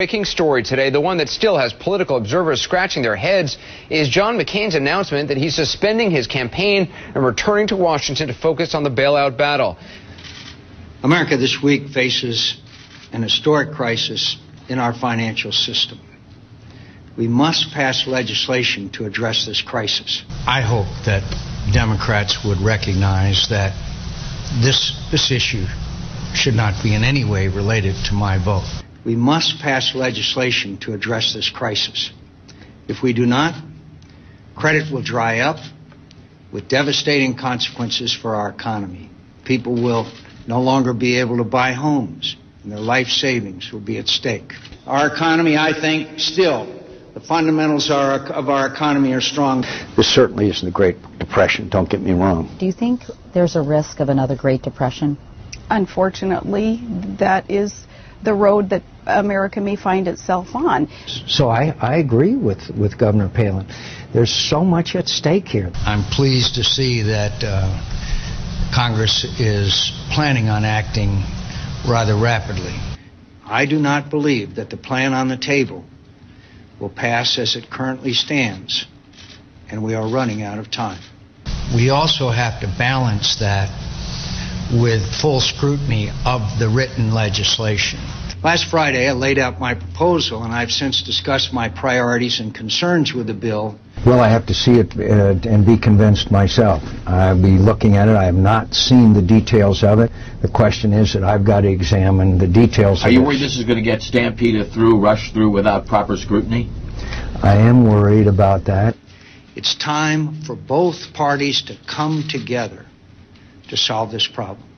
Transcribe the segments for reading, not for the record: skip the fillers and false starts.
Breaking story today, the one that still has political observers scratching their heads, is John McCain's announcement that he's suspending his campaign and returning to Washington to focus on the bailout battle. America this week faces an historic crisis in our financial system. We must pass legislation to address this crisis. I hope that Democrats would recognize that this issue should not be in any way related to my vote. We must pass legislation to address this crisis. If we do not, credit will dry up with devastating consequences for our economy. People will no longer be able to buy homes, and their life savings will be at stake. Our economy, I think, still, the fundamentals of our economy are strong. This certainly isn't the Great Depression, don't get me wrong. Do you think there's a risk of another Great Depression? Unfortunately, that is the road that America may find itself on. So I agree with Governor Palin. There's so much at stake here. I'm pleased to see that Congress is planning on acting rather rapidly. I do not believe that the plan on the table will pass as it currently stands, and we are running out of time. We also have to balance that with full scrutiny of the written legislation. Last Friday, I laid out my proposal, and I've since discussed my priorities and concerns with the bill. Well, I have to see it and be convinced myself. I'll be looking at it. I have not seen the details of it. The question is that I've got to examine the details of it. Are you worried this is going to get stampeded through, rushed through without proper scrutiny? I am worried about that. It's time for both parties to come together to solve this problem.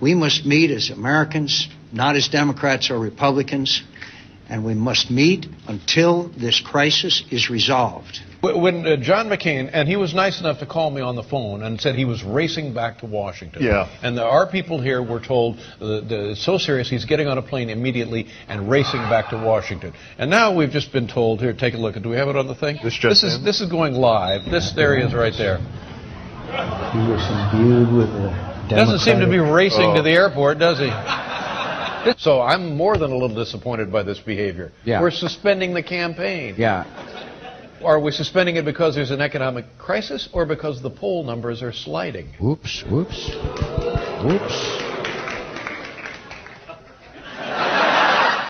We must meet as Americans, not as Democrats or Republicans, and we must meet until this crisis is resolved. When John McCain, and he was nice enough to call me on the phone and said he was racing back to Washington. Yeah. And our people here were told it's so serious he's getting on a plane immediately and racing back to Washington. And now we've just been told, here, take a look. Do we have it on the thing? This is going live. There he is right there. He was imbued with a Democratic... Doesn't seem to be racing to the airport, does he? So I'm more than a little disappointed by this behavior. Yeah. We're suspending the campaign. Yeah. Are we suspending it because there's an economic crisis or because the poll numbers are sliding? Whoops, whoops, whoops.